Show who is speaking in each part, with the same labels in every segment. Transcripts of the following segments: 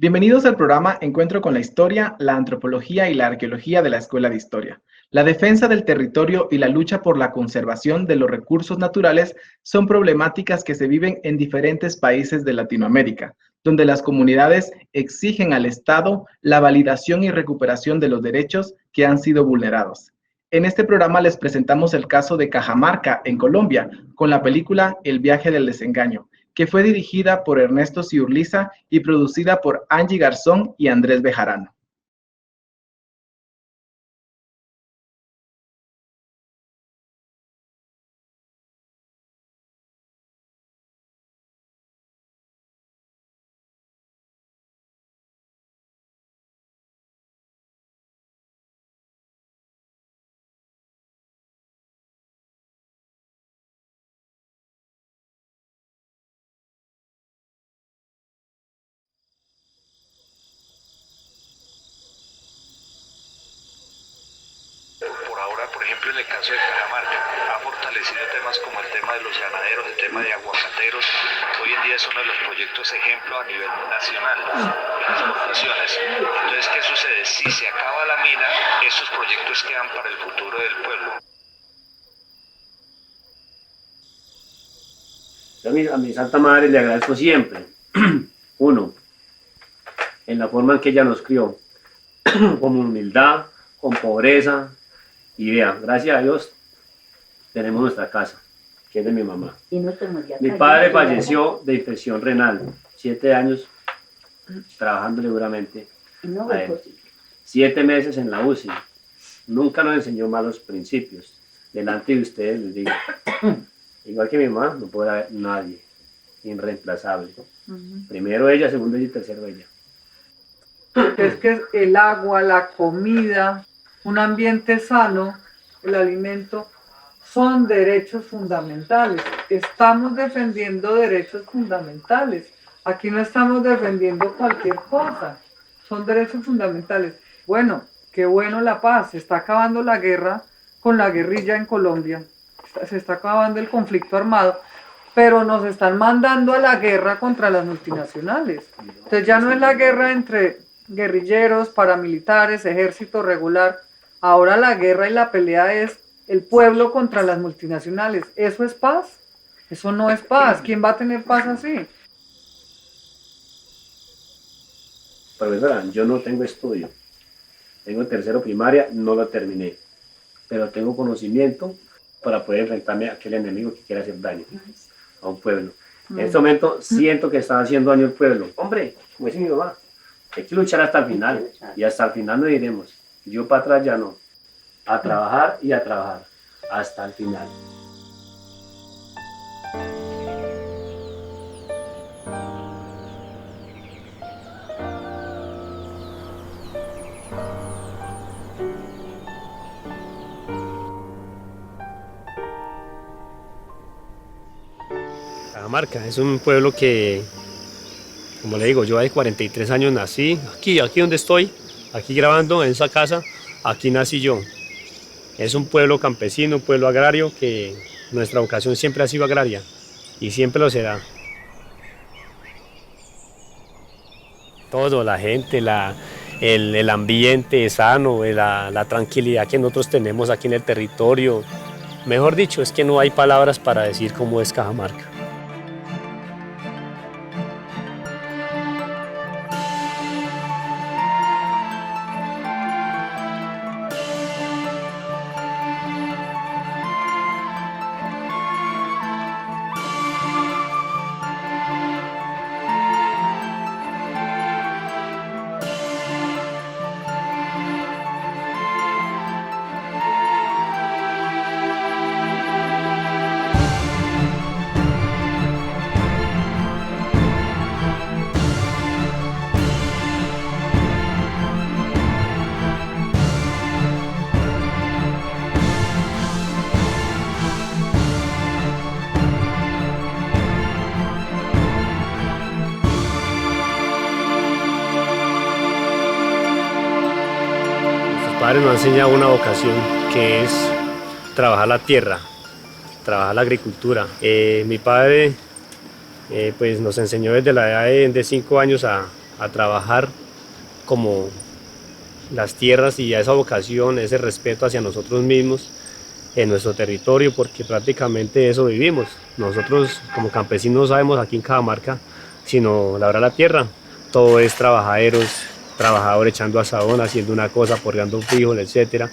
Speaker 1: Bienvenidos al programa Encuentro con la Historia, la Antropología y la Arqueología de la Escuela de Historia. La defensa del territorio y la lucha por la conservación de los recursos naturales son problemáticas que se viven en diferentes países de Latinoamérica, donde las comunidades exigen al Estado la validación y recuperación de los derechos que han sido vulnerados. En este programa les presentamos el caso de Cajamarca, en Colombia, con la película El viaje del desengaño, que fue dirigida por Ernesto Ciurliza y producida por Angie Garzón y Andrés Bejarano.
Speaker 2: Por ahora, por ejemplo, en el caso de Cajamarca, ha fortalecido temas como el tema de los ganaderos, el tema de aguacateros. Hoy en día es uno de los proyectos ejemplo a nivel nacional, las exportaciones. Entonces, ¿qué sucede? Si se acaba la mina, estos proyectos quedan para el futuro del pueblo.
Speaker 3: A mi Santa Madre le agradezco siempre. Uno, en la forma en que ella nos crió, con humildad, con pobreza. Y vean, gracias a Dios tenemos nuestra casa, que es de mi mamá. Mi padre falleció de infección renal, 7 años trabajándole duramente a él. 7 meses en la UCI. Nunca nos enseñó malos principios. Delante de ustedes les digo, igual que mi mamá, no puede haber nadie irreemplazable. Primero ella, segundo ella y tercero ella.
Speaker 4: Es que el agua, la comida, un ambiente sano, el alimento, son derechos fundamentales. Estamos defendiendo derechos fundamentales. Aquí no estamos defendiendo cualquier cosa. Son derechos fundamentales. Bueno, qué bueno la paz. Se está acabando la guerra con la guerrilla en Colombia. Se está acabando el conflicto armado. Pero nos están mandando a la guerra contra las multinacionales. Entonces ya no es la guerra entre guerrilleros, paramilitares, ejército regular. Ahora la guerra y la pelea es el pueblo contra las multinacionales. ¿Eso es paz? Eso no es paz. ¿Quién va a tener paz así?
Speaker 3: Profesora, yo no tengo estudio. Tengo tercero primaria, no lo terminé. Pero tengo conocimiento para poder enfrentarme a aquel enemigo que quiere hacer daño a un pueblo. En este momento siento que están haciendo daño al pueblo. Hombre, como dice mi mamá, hay que luchar hasta el final. Y hasta el final no iremos. Yo para atrás ya no. A trabajar y a trabajar. Hasta el final.
Speaker 5: Cajamarca es un pueblo que, como le digo, yo hace 43 años nací, aquí donde estoy, aquí grabando en esa casa, aquí nací yo. Es un pueblo campesino, un pueblo agrario que nuestra vocación siempre ha sido agraria y siempre lo será. Todo, la gente, el ambiente sano, la tranquilidad que nosotros tenemos aquí en el territorio. Mejor dicho, es que no hay palabras para decir cómo es Cajamarca. Padre nos ha enseñado una vocación que es trabajar la tierra, trabajar la agricultura. Mi padre pues nos enseñó desde la edad de 5 años a a trabajar como las tierras y a esa vocación, ese respeto hacia nosotros mismos en nuestro territorio, porque prácticamente eso vivimos. Nosotros como campesinos no sabemos aquí en Cajamarca sino labrar la tierra. Todo es trabajador echando asadón, haciendo una cosa, porreando un frijol, etc.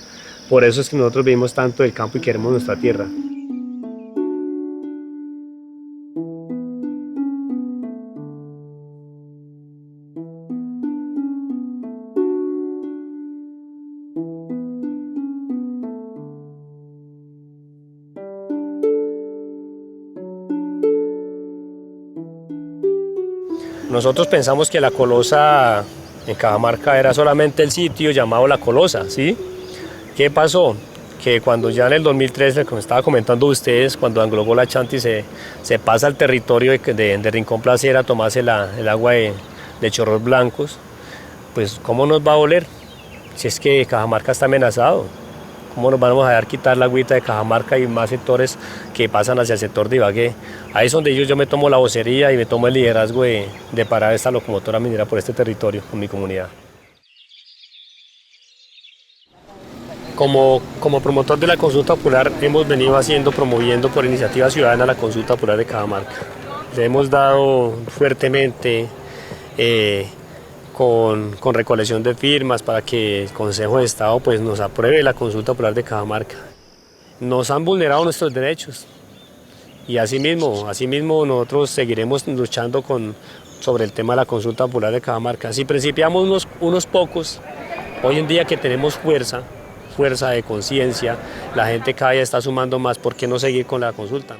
Speaker 5: Por eso es que nosotros vivimos tanto del campo y queremos nuestra tierra. Nosotros pensamos que La Colosa en Cajamarca era solamente el sitio llamado La Colosa, ¿sí? ¿Qué pasó? Que cuando ya en el 2013, como estaba comentando ustedes, cuando Anglogó la Chanti se pasa al territorio de Rincón Placer a tomarse el agua de Chorros Blancos, pues ¿cómo nos va a oler? Si es que Cajamarca está amenazado. ¿Cómo nos vamos a dejar quitar la agüita de Cajamarca y más sectores que pasan hacia el sector de Ibagué? Ahí es donde yo me tomo la vocería y me tomo el liderazgo de parar esta locomotora minera por este territorio con mi comunidad. Como promotor de la consulta popular hemos venido promoviendo por iniciativa ciudadana la consulta popular de Cajamarca. Le hemos dado fuertemente con recolección de firmas para que el Consejo de Estado pues, nos apruebe la consulta popular de Cajamarca. Nos han vulnerado nuestros derechos y asimismo nosotros seguiremos luchando sobre el tema de la consulta popular de Cajamarca. Si principiamos unos pocos, hoy en día que tenemos fuerza de conciencia, la gente cada día está sumando más, ¿por qué no seguir con la consulta?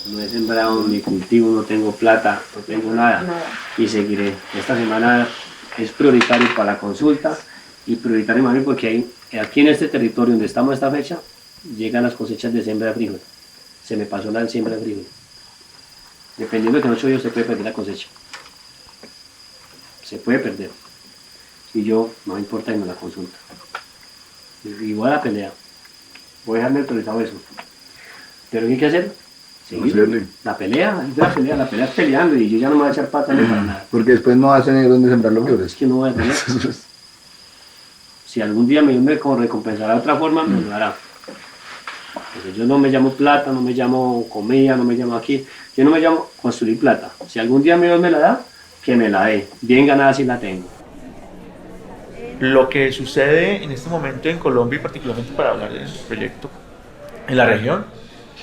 Speaker 3: No he sembrado mi cultivo, no tengo plata, no tengo nada y seguiré. Esta semana es prioritario para la consulta y prioritario más bien porque aquí en este territorio donde estamos a esta fecha llegan las cosechas de siembra de frijol. Se me pasó la siembra de frijol. Dependiendo de que en 8 días se puede perder la cosecha. Se puede perder. Y yo no me importa irme a la consulta. Y voy a la pelea. Voy a dejarme autorizado eso. Pero ¿qué hay que hacer? Seguir. La pelea es peleando y yo ya no me voy a echar patas para nada.
Speaker 6: Porque después no vas a tener dónde sembrar los flores.
Speaker 3: Es que no voy a tener. Si algún día me recompensará de otra forma, me lo hará. Porque yo no me llamo plata, no me llamo comida, no me llamo aquí. Yo no me llamo construir plata. Si algún día Dios me la da, que me la dé. Bien ganada si la tengo.
Speaker 7: Lo que sucede en este momento en Colombia, y particularmente para hablar de nuestro proyecto en la región,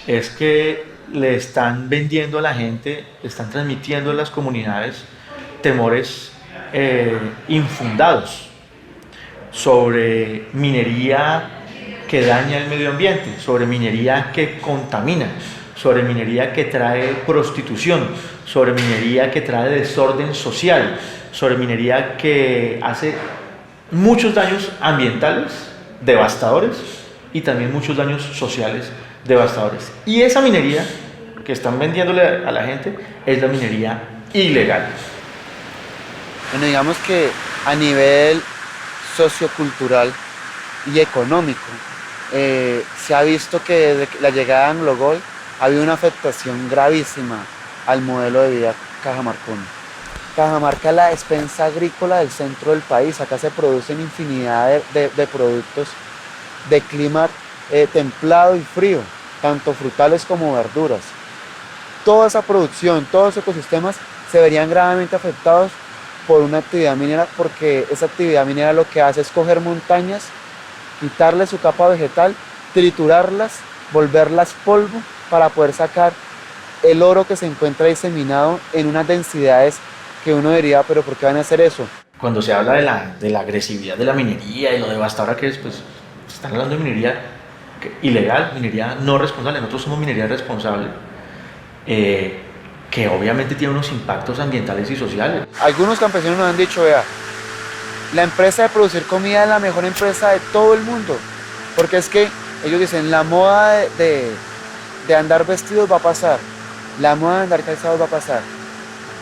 Speaker 7: es que le están vendiendo a la gente, le están transmitiendo a las comunidades temores infundados sobre minería que daña el medio ambiente, sobre minería que contamina, sobre minería que trae prostitución, sobre minería que trae desorden social, sobre minería que hace muchos daños ambientales devastadores y también muchos daños sociales devastadores. Y esa minería que están vendiéndole a la gente es la minería ilegal.
Speaker 6: Bueno, digamos que a nivel sociocultural y económico se ha visto que desde la llegada de Anglogó ha habido una afectación gravísima al modelo de vida cajamarcano. Cajamarca es la despensa agrícola del centro del país. Acá se producen infinidad de productos de clima templado y frío, tanto frutales como verduras. Toda esa producción, todos los ecosistemas se verían gravemente afectados por una actividad minera, porque esa actividad minera lo que hace es coger montañas, quitarle su capa vegetal, triturarlas, volverlas polvo para poder sacar el oro que se encuentra diseminado en unas densidades que uno diría, pero ¿por qué van a hacer eso?
Speaker 7: Cuando se habla de la agresividad de la minería y lo devastadora que es, pues están hablando de minería ilegal, minería no responsable. Nosotros somos minería responsable, que obviamente tiene unos impactos ambientales y sociales.
Speaker 6: Algunos campesinos nos han dicho, vea, la empresa de producir comida es la mejor empresa de todo el mundo, porque es que ellos dicen, la moda de andar vestidos va a pasar, la moda de andar calzados va a pasar,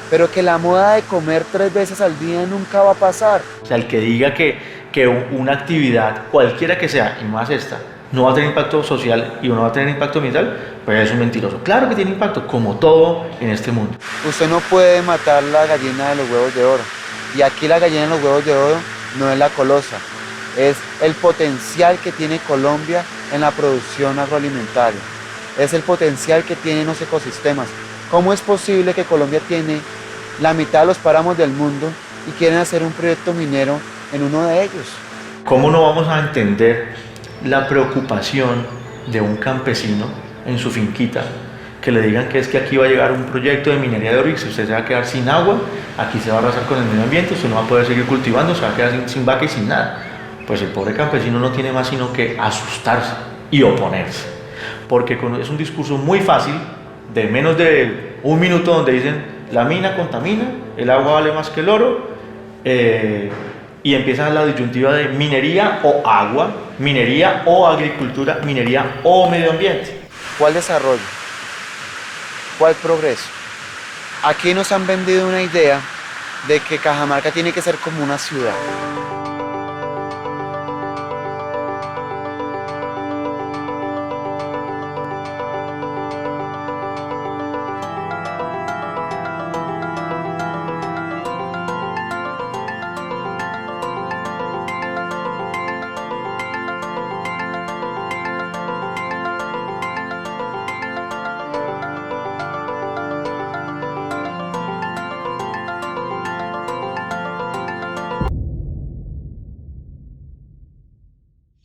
Speaker 6: pero que la moda de comer 3 veces al día nunca va a pasar.
Speaker 7: O sea, el que diga que una actividad, cualquiera que sea, y más esta, no va a tener impacto social y no va a tener impacto ambiental, pues es un mentiroso. Claro que tiene impacto, como todo en este mundo.
Speaker 6: Usted no puede matar la gallina de los huevos de oro. Y aquí la gallina de los huevos de oro no es la colosa, es el potencial que tiene Colombia en la producción agroalimentaria. Es el potencial que tienen los ecosistemas. ¿Cómo es posible que Colombia tiene la mitad de los páramos del mundo y quieren hacer un proyecto minero en uno de ellos?
Speaker 7: ¿Cómo no vamos a entender la preocupación de un campesino en su finquita que le digan que es que aquí va a llegar un proyecto de minería de oro y si usted se va a quedar sin agua, aquí se va a arrasar con el medio ambiente, usted no va a poder seguir cultivando, se va a quedar sin vaca y sin nada? Pues el pobre campesino no tiene más sino que asustarse y oponerse, porque es un discurso muy fácil de menos de 1 minuto donde dicen la mina contamina, el agua vale más que el oro, y empiezan la disyuntiva de minería o agua, minería o agricultura, minería o medio ambiente.
Speaker 6: ¿Cuál desarrollo? ¿Cuál progreso? Aquí nos han vendido una idea de que Cajamarca tiene que ser como una ciudad.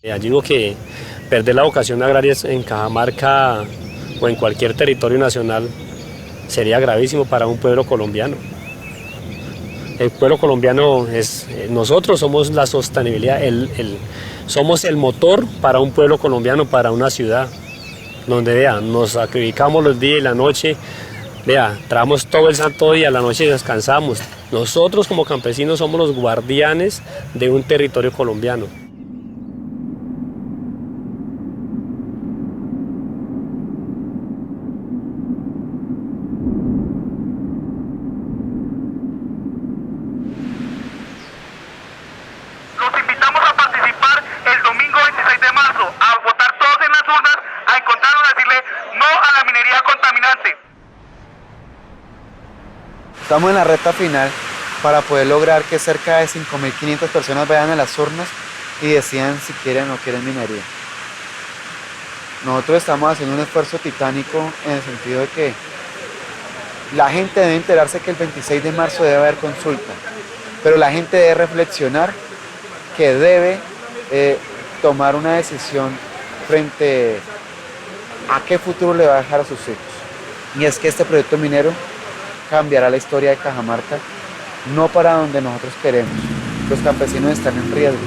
Speaker 5: Yo digo que perder la vocación agraria en Cajamarca o en cualquier territorio nacional sería gravísimo para un pueblo colombiano. El pueblo colombiano nosotros somos la sostenibilidad, somos el motor para un pueblo colombiano, para una ciudad, donde nos sacrificamos los días y la noche, trabajamos todo el santo día, la noche descansamos. Nosotros como campesinos somos los guardianes de un territorio colombiano.
Speaker 6: Estamos en la recta final para poder lograr que cerca de 5.500 personas vayan a las urnas y decidan si quieren o no quieren minería. Nosotros estamos haciendo un esfuerzo titánico en el sentido de que la gente debe enterarse que el 26 de marzo debe haber consulta, pero la gente debe reflexionar que debe tomar una decisión frente a qué futuro le va a dejar a sus hijos. Y es que este proyecto minero cambiará la historia de Cajamarca, no para donde nosotros queremos. Los campesinos están en riesgo,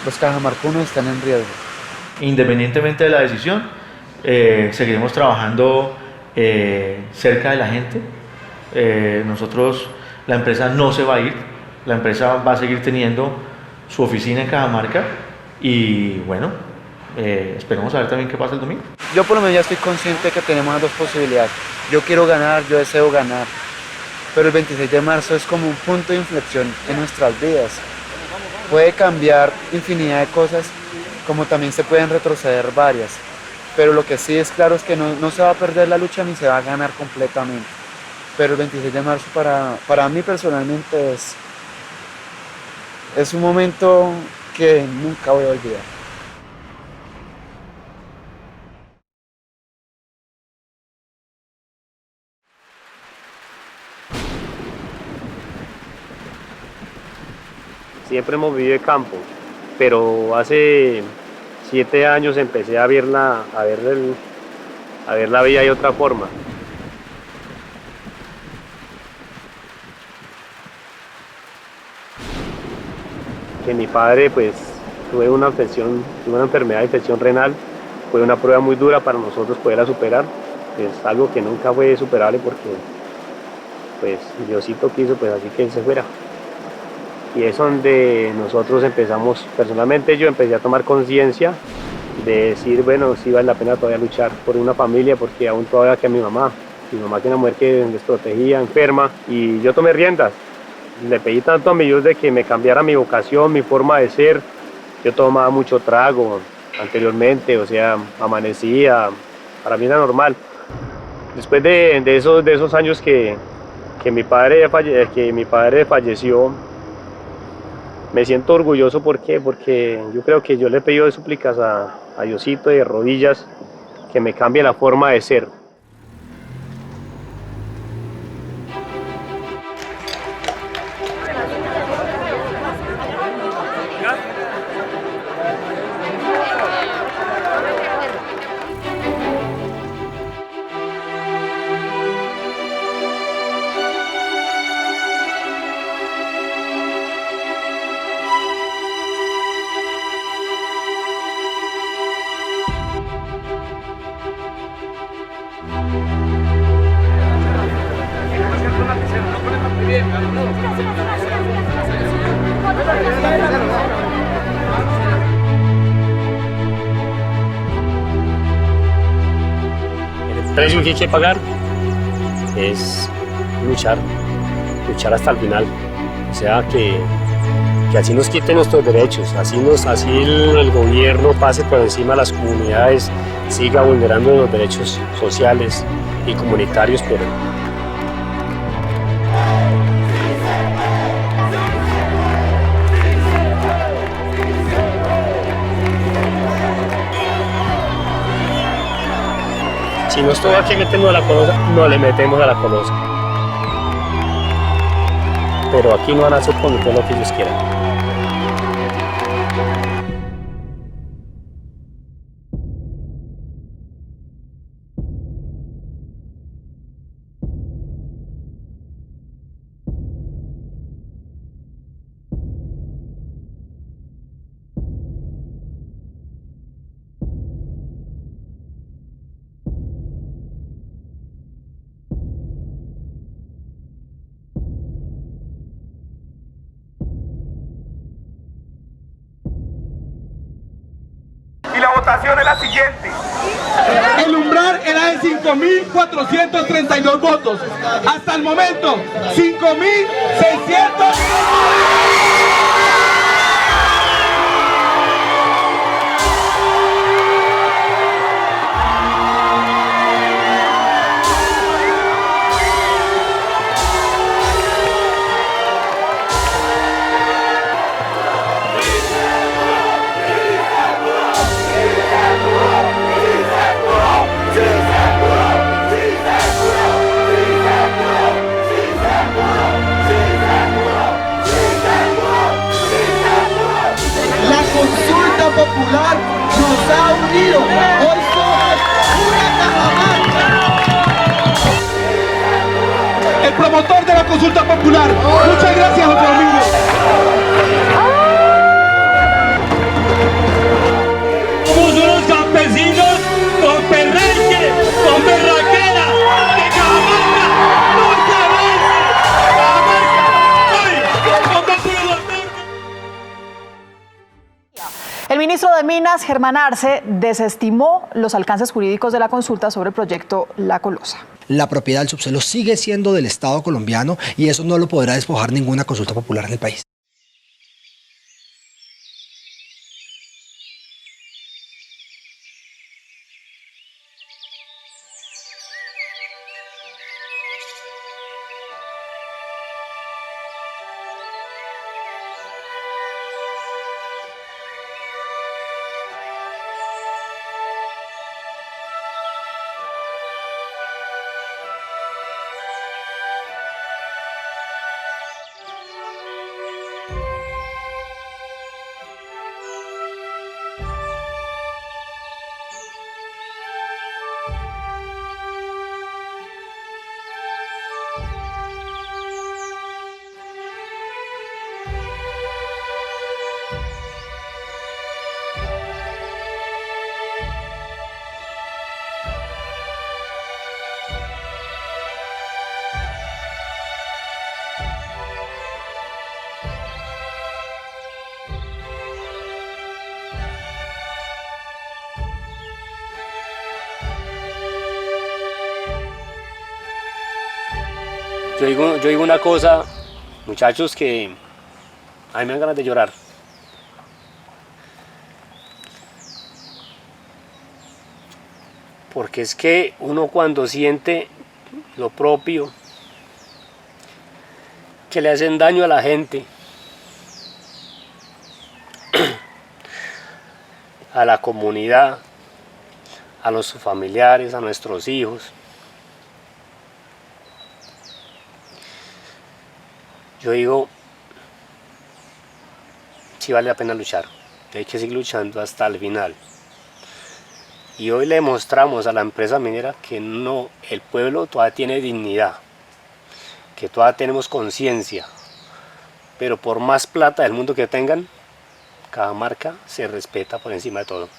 Speaker 6: los cajamarcunos están en riesgo.
Speaker 7: Independientemente de la decisión, seguiremos trabajando cerca de la gente. Nosotros, la empresa no se va a ir, la empresa va a seguir teniendo su oficina en Cajamarca y bueno, esperemos a ver también qué pasa el domingo.
Speaker 6: Yo por lo menos ya estoy consciente de que tenemos las dos posibilidades. Yo quiero ganar, yo deseo ganar, pero el 26 de marzo es como un punto de inflexión en nuestras vidas. Puede cambiar infinidad de cosas, como también se pueden retroceder varias, pero lo que sí es claro es que no se va a perder la lucha ni se va a ganar completamente. Pero el 26 de marzo para mí personalmente es un momento que nunca voy a olvidar.
Speaker 5: Siempre hemos vivido de campo, pero hace 7 años empecé a ver la vida de otra forma. Que mi padre, pues, tuve una enfermedad de infección renal, fue una prueba muy dura para nosotros poderla superar. Es algo que nunca fue superable porque, pues, Diosito quiso, pues, así que él se fuera. y es donde nosotros empezamos, personalmente yo empecé a tomar conciencia de decir, bueno, sí vale la pena todavía luchar por una familia, porque aún todavía que mi mamá que es una mujer que desprotegida, enferma, y yo tomé riendas. Le pedí tanto a mi Dios de que me cambiara mi vocación, mi forma de ser. Yo tomaba mucho trago anteriormente, o sea, amanecía, para mí era normal. Después de esos años que mi padre falleció, me siento orgulloso. ¿Por qué? Porque yo creo que yo le he pedido de súplicas a Diosito de rodillas que me cambie la forma de ser. El precio que hay que pagar es luchar hasta el final. O sea, que así nos quiten nuestros derechos, así el gobierno pase por encima de las comunidades, siga vulnerando los derechos sociales y comunitarios, pero si nos toca que meternos a la colosa, no le metemos a la colosa. Pero aquí no van a hacer con todo lo que ellos quieran.
Speaker 8: Y la votación es la siguiente. El umbral era de 5.432 votos. Hasta el momento, 5.600. Popular nos ha unido. Hoy somos una Cajamarca. El promotor de la consulta popular. Muchas gracias, José Domingo. Somos unos campesinos con perrenque, con berraquera, que Cajamarca no se avance. Cajamarca hoy con Popular Norte.
Speaker 9: El ministro de Minas, Germán Arce, desestimó los alcances jurídicos de la consulta sobre el proyecto La Colosa.
Speaker 10: La propiedad del subsuelo sigue siendo del Estado colombiano y eso no lo podrá despojar ninguna consulta popular en el país.
Speaker 5: Yo digo una cosa, muchachos, que a mí me dan ganas de llorar. Porque es que uno cuando siente lo propio, que le hacen daño a la gente, a la comunidad, a los familiares, a nuestros hijos. Yo digo, sí vale la pena luchar, hay que seguir luchando hasta el final. Y hoy le demostramos a la empresa minera que no, el pueblo todavía tiene dignidad, que todavía tenemos conciencia, pero por más plata del mundo que tengan, Cajamarca se respeta por encima de todo.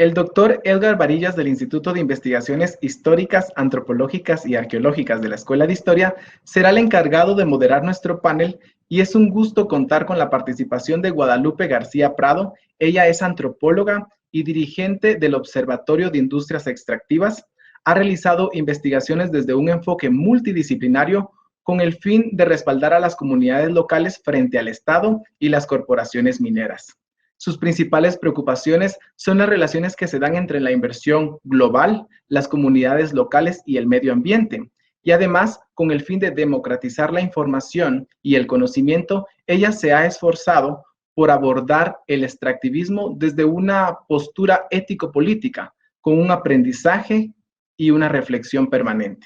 Speaker 1: El doctor Edgar Varillas del Instituto de Investigaciones Históricas, Antropológicas y Arqueológicas de la Escuela de Historia será el encargado de moderar nuestro panel y es un gusto contar con la participación de Guadalupe García Prado. Ella es antropóloga y dirigente del Observatorio de Industrias Extractivas. Ha realizado investigaciones desde un enfoque multidisciplinario con el fin de respaldar a las comunidades locales frente al Estado y las corporaciones mineras. Sus principales preocupaciones son las relaciones que se dan entre la inversión global, las comunidades locales y el medio ambiente. Y además, con el fin de democratizar la información y el conocimiento, ella se ha esforzado por abordar el extractivismo desde una postura ético-política, con un aprendizaje y una reflexión permanente.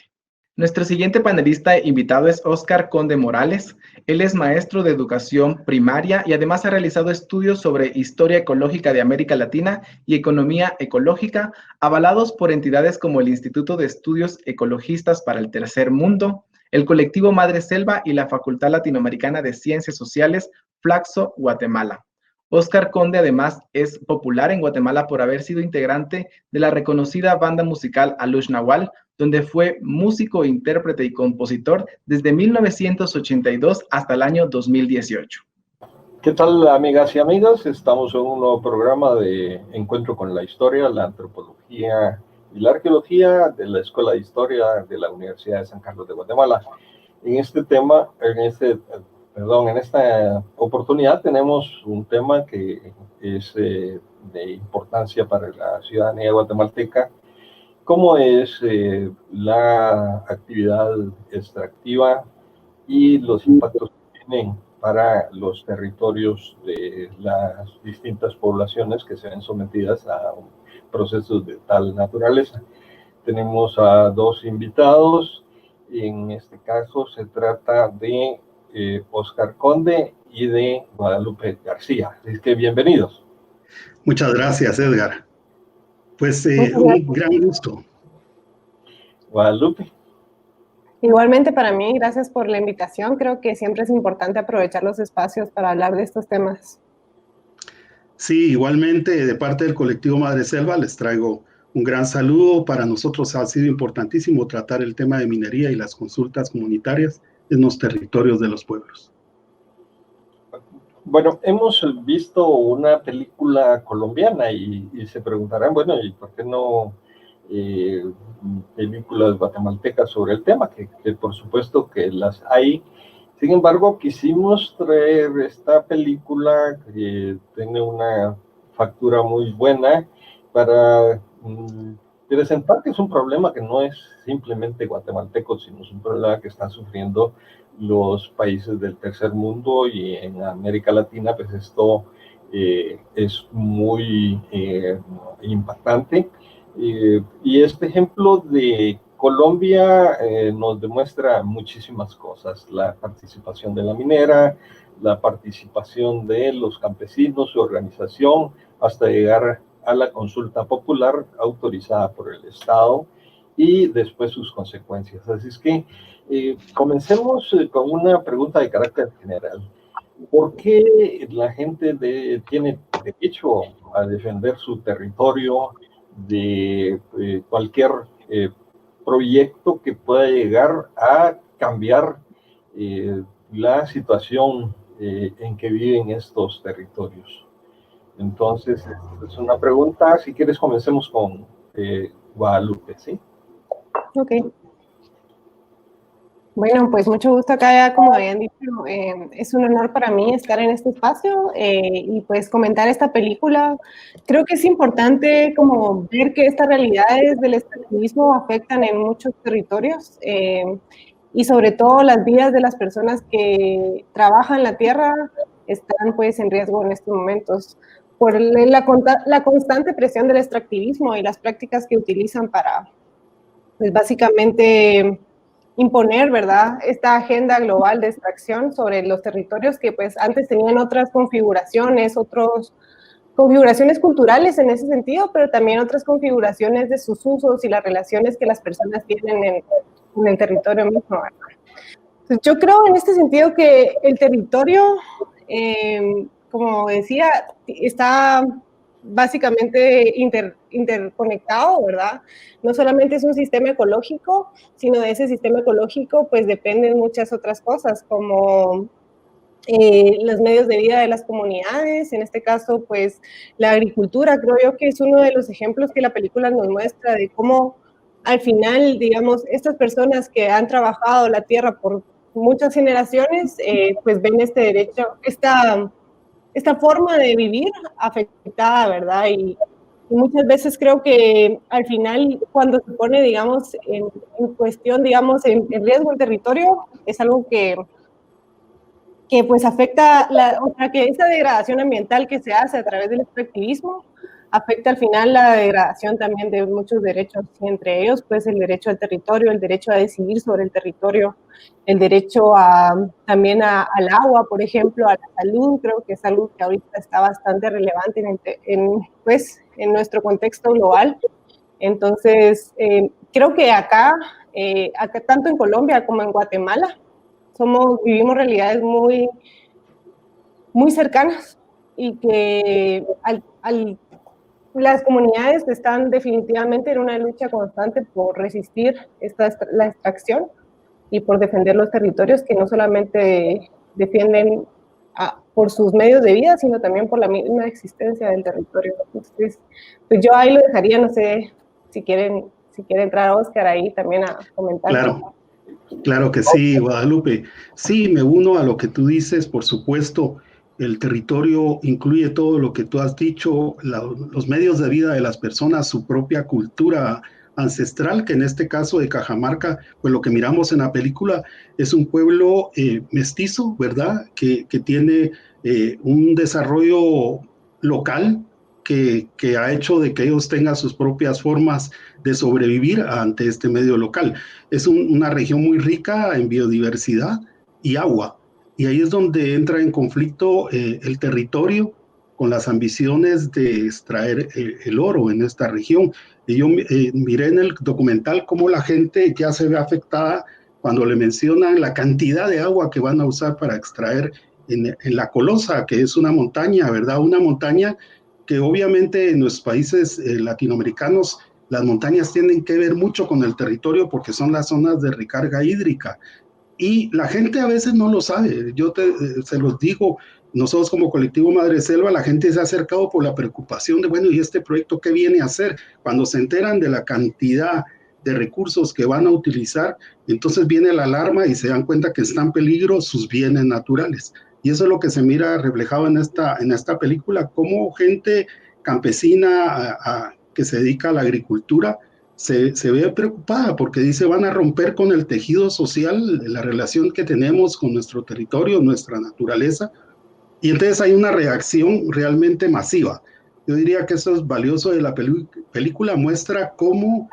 Speaker 1: Nuestro siguiente panelista invitado es Óscar Conde Morales. Él es maestro de educación primaria y además ha realizado estudios sobre historia ecológica de América Latina y economía ecológica, avalados por entidades como el Instituto de Estudios Ecologistas para el Tercer Mundo, el colectivo Madre Selva y la Facultad Latinoamericana de Ciencias Sociales, Flaxo, Guatemala. Óscar Conde además es popular en Guatemala por haber sido integrante de la reconocida banda musical Alush Nahual, donde fue músico, intérprete y compositor desde 1982 hasta el año 2018.
Speaker 11: ¿Qué tal, amigas y amigos? Estamos en un nuevo programa de Encuentro con la Historia, la Antropología y la Arqueología de la Escuela de Historia de la Universidad de San Carlos de Guatemala. En esta oportunidad tenemos un tema que es de importancia para la ciudadanía guatemalteca cómo es la actividad extractiva y los impactos que tienen para los territorios de las distintas poblaciones que se ven sometidas a procesos de tal naturaleza. Tenemos a dos invitados. En este caso se trata de Oscar Conde y de Guadalupe García. Así que bienvenidos.
Speaker 12: Muchas gracias, Edgar. Pues un gran gusto.
Speaker 11: Guadalupe.
Speaker 13: Igualmente para mí, gracias por la invitación. Creo que siempre es importante aprovechar los espacios para hablar de estos temas.
Speaker 12: Sí, igualmente de parte del colectivo Madre Selva les traigo un gran saludo. Para nosotros ha sido importantísimo tratar el tema de minería y las consultas comunitarias en los territorios de los pueblos.
Speaker 11: Bueno, hemos visto una película colombiana y se preguntarán, bueno, ¿y por qué no películas guatemaltecas sobre el tema? Que por supuesto que las hay. Sin embargo, quisimos traer esta película que tiene una factura muy buena para presentar que es un problema que no es simplemente guatemalteco, sino es un problema que están sufriendo los países del tercer mundo, y en América Latina pues esto es muy impactante. Y este ejemplo de Colombia nos demuestra muchísimas cosas: la participación de la minera, la participación de los campesinos, su organización, hasta llegar a la consulta popular autorizada por el Estado y después sus consecuencias. Así es que comencemos con una pregunta de carácter general. ¿Por qué la gente tiene derecho a defender su territorio de cualquier proyecto que pueda llegar a cambiar la situación en que viven estos territorios? Entonces, es una pregunta. Si quieres, comencemos con Guadalupe, ¿sí?
Speaker 13: Ok. Bueno, pues mucho gusto acá, ya como habían dicho, es un honor para mí estar en este espacio y pues comentar esta película. Creo que es importante como ver que estas realidades del extractivismo afectan en muchos territorios y sobre todo las vidas de las personas que trabajan la tierra están pues en riesgo en estos momentos por la constante presión del extractivismo y las prácticas que utilizan para pues básicamente imponer, ¿verdad?, esta agenda global de extracción sobre los territorios que pues antes tenían otras configuraciones, configuraciones culturales en ese sentido, pero también otras configuraciones de sus usos y las relaciones que las personas tienen en el territorio mismo, ¿verdad? Entonces, yo creo en este sentido que el territorio, como decía, está básicamente interconectado, ¿verdad? No solamente es un sistema ecológico, sino de ese sistema ecológico pues dependen muchas otras cosas, como los medios de vida de las comunidades, en este caso pues la agricultura. Creo yo que es uno de los ejemplos que la película nos muestra de cómo al final, digamos, estas personas que han trabajado la tierra por muchas generaciones, pues ven este derecho, esta forma de vivir afectada, ¿verdad? Y muchas veces creo que al final, cuando se pone, digamos, en cuestión, digamos, en riesgo el territorio, es algo que pues afecta, que esa degradación ambiental que se hace a través del extractivismo, afecta al final la degradación también de muchos derechos, y entre ellos, pues, el derecho al territorio, el derecho a decidir sobre el territorio, el derecho también al agua, por ejemplo, a la salud. Creo que es algo que ahorita está bastante relevante en nuestro contexto global. Entonces, creo que acá, tanto en Colombia como en Guatemala, vivimos realidades muy, muy cercanas, y que las comunidades están definitivamente en una lucha constante por resistir la extracción y por defender los territorios, que no solamente defienden por sus medios de vida, sino también por la misma existencia del territorio. Entonces, pues yo ahí lo dejaría, no sé si quiere entrar Oscar ahí también a comentar.
Speaker 12: Claro que sí, Guadalupe. Sí, me uno a lo que tú dices, por supuesto. El territorio incluye todo lo que tú has dicho, los medios de vida de las personas, su propia cultura ancestral, que en este caso de Cajamarca, pues lo que miramos en la película es un pueblo mestizo, ¿verdad? Que tiene un desarrollo local que ha hecho de que ellos tengan sus propias formas de sobrevivir ante este medio local. Es una región muy rica en biodiversidad y agua, y ahí es donde entra en conflicto el territorio con las ambiciones de extraer el oro en esta región. Y yo miré en el documental cómo la gente ya se ve afectada cuando le mencionan la cantidad de agua que van a usar para extraer en la Colosa, que es una montaña, ¿verdad? Una montaña que obviamente en los países latinoamericanos las montañas tienen que ver mucho con el territorio porque son las zonas de recarga hídrica. Y la gente a veces no lo sabe. Se los digo, nosotros como colectivo Madreselva, la gente se ha acercado por la preocupación de, bueno, ¿y este proyecto qué viene a hacer? Cuando se enteran de la cantidad de recursos que van a utilizar, entonces viene la alarma y se dan cuenta que están en peligro sus bienes naturales. Y eso es lo que se mira reflejado en esta película, cómo gente campesina que se dedica a la agricultura se ve preocupada porque dice van a romper con el tejido social, la relación que tenemos con nuestro territorio, nuestra naturaleza, y entonces hay una reacción realmente masiva. Yo diría que eso es valioso de la película, muestra cómo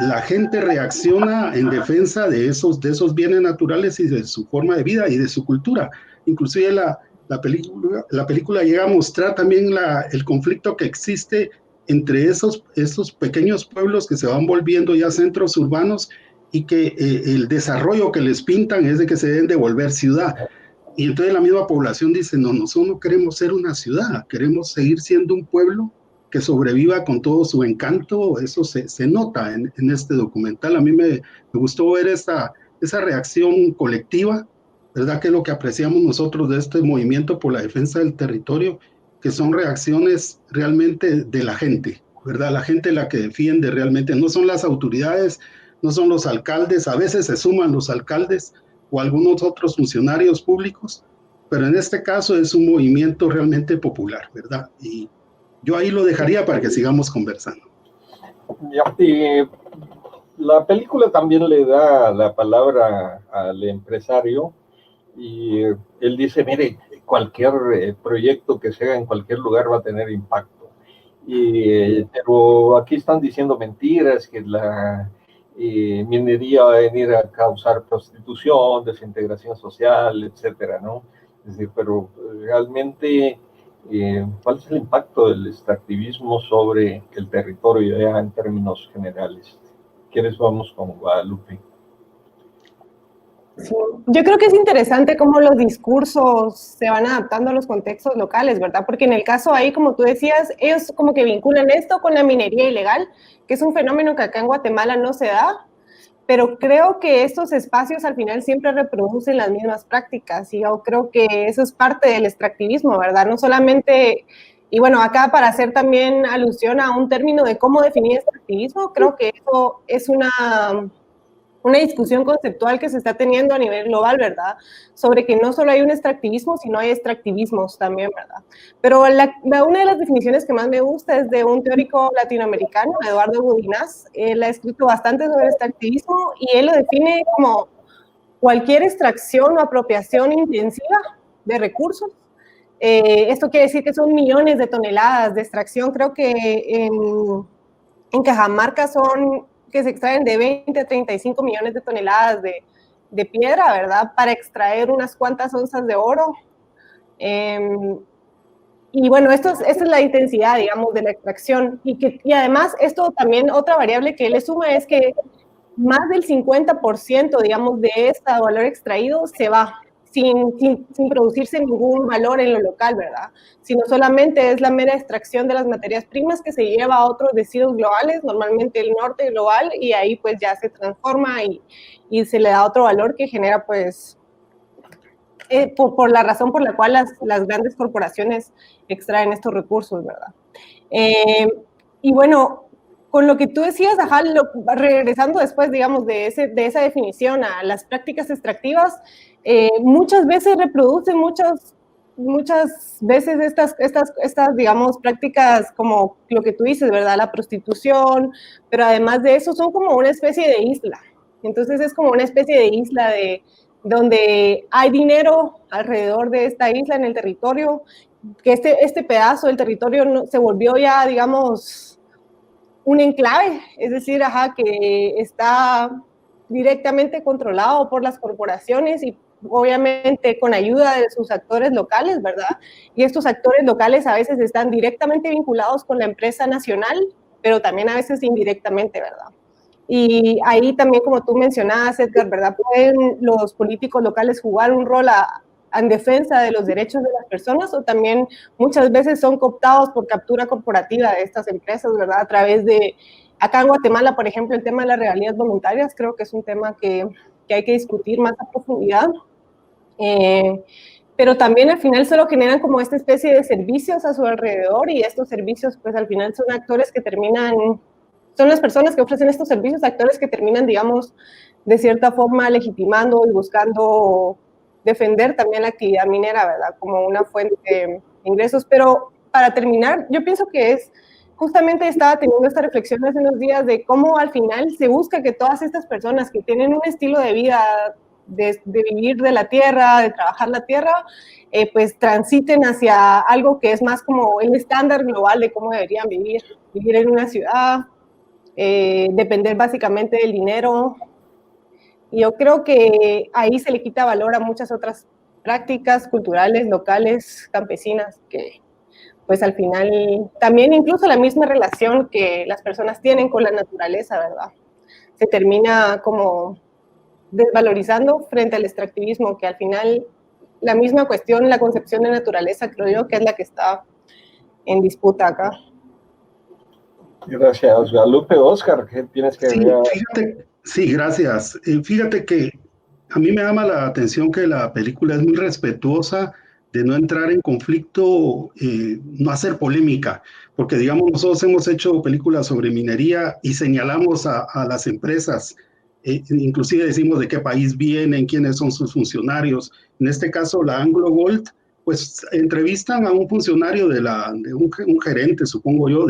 Speaker 12: la gente reacciona en defensa de esos bienes naturales y de su forma de vida y de su cultura. Inclusive la película llega a mostrar también el conflicto que existe entre esos pequeños pueblos que se van volviendo ya centros urbanos y que el desarrollo que les pintan es de que se deben de volver ciudad. Y entonces la misma población dice, no, nosotros no queremos ser una ciudad, queremos seguir siendo un pueblo que sobreviva con todo su encanto. Eso se nota en este documental. A mí me gustó ver esa reacción colectiva, ¿verdad? Que es lo que apreciamos nosotros de este movimiento por la defensa del territorio, que son reacciones realmente de la gente, ¿verdad? La gente la que defiende realmente, no son las autoridades, no son los alcaldes, a veces se suman los alcaldes o algunos otros funcionarios públicos, pero en este caso es un movimiento realmente popular, ¿verdad? Y yo ahí lo dejaría para que sigamos conversando.
Speaker 11: La película también le da la palabra al empresario y él dice, mire, cualquier proyecto que se haga en cualquier lugar va a tener impacto. Pero aquí están diciendo mentiras, que la minería va a venir a causar prostitución, desintegración social, etcétera, ¿no? Es decir, pero realmente, ¿cuál es el impacto del extractivismo sobre el territorio ya en términos generales? ¿Quieres? Vamos con Guadalupe.
Speaker 13: Sí. Yo creo que es interesante cómo los discursos se van adaptando a los contextos locales, ¿verdad? Porque en el caso ahí, como tú decías, ellos como que vinculan esto con la minería ilegal, que es un fenómeno que acá en Guatemala no se da, pero creo que estos espacios al final siempre reproducen las mismas prácticas, y yo creo que eso es parte del extractivismo, ¿verdad? No solamente, y bueno, acá para hacer también alusión a un término de cómo definir extractivismo, creo que eso es una discusión conceptual que se está teniendo a nivel global, ¿verdad? Sobre que no solo hay un extractivismo, sino hay extractivismos también, ¿verdad? Pero una de las definiciones que más me gusta es de un teórico latinoamericano, Eduardo Budinás. Él ha escrito bastante sobre extractivismo y él lo define como cualquier extracción o apropiación intensiva de recursos. Esto quiere decir que son millones de toneladas de extracción. Creo que en Cajamarca que se extraen de 20 a 35 millones de toneladas de piedra, ¿verdad? Para extraer unas cuantas onzas de oro. Y bueno, esta es la intensidad, digamos, de la extracción. Y además, esto también, otra variable que le suma es que más del 50%, digamos, de este valor extraído se va sin producirse ningún valor en lo local, ¿verdad? Sino solamente es la mera extracción de las materias primas que se lleva a otros destinos globales, normalmente el norte global, y ahí pues ya se transforma y se le da otro valor que genera pues, por la razón por la cual las grandes corporaciones extraen estos recursos, ¿verdad? Y bueno, con lo que tú decías, ajá, regresando después, digamos, de esa definición a las prácticas extractivas, muchas veces reproducen muchos muchas veces estas, digamos, prácticas como lo que tú dices, ¿verdad? La prostitución, pero además de eso son como una especie de isla. Entonces es como una especie de isla donde hay dinero alrededor de esta isla en el territorio, que este pedazo del territorio se volvió ya, digamos, un enclave, es decir, que está directamente controlado por las corporaciones y obviamente con ayuda de sus actores locales, ¿verdad? Y estos actores locales a veces están directamente vinculados con la empresa nacional, pero también a veces indirectamente, ¿verdad? Y ahí también, como tú mencionabas, Edgar, ¿verdad? Pueden los políticos locales jugar un rol en defensa de los derechos de las personas, o también muchas veces son cooptados por captura corporativa de estas empresas, ¿verdad? A través de, acá en Guatemala, por ejemplo, el tema de las regalías voluntarias, creo que es un tema que hay que discutir más a profundidad. Pero también al final solo generan como esta especie de servicios a su alrededor, y estos servicios pues al final son actores que terminan, son las personas que ofrecen estos servicios, actores que terminan, digamos, de cierta forma legitimando y buscando defender también la actividad minera, ¿verdad? Como una fuente de ingresos. Pero para terminar, yo pienso que justamente estaba teniendo esta reflexión hace unos días de cómo al final se busca que todas estas personas que tienen un estilo de vida de vivir de la tierra, de trabajar la tierra, pues transiten hacia algo que es más como el estándar global de cómo deberían vivir en una ciudad, depender básicamente del dinero. Y yo creo que ahí se le quita valor a muchas otras prácticas culturales, locales, campesinas, que pues al final también incluso la misma relación que las personas tienen con la naturaleza, ¿verdad? Se termina como desvalorizando frente al extractivismo, que al final la misma cuestión, la concepción de naturaleza, creo yo, que es la que está en disputa acá.
Speaker 11: Gracias, Guadalupe. Oscar, ¿qué tienes que
Speaker 12: decir? Sí, gracias. Fíjate que a mí me llama la atención que la película es muy respetuosa de no entrar en conflicto, no hacer polémica, porque digamos nosotros hemos hecho películas sobre minería y señalamos a las empresas, inclusive decimos de qué país vienen, quiénes son sus funcionarios. En este caso la Anglo Gold, pues entrevistan a un funcionario de un gerente, supongo yo,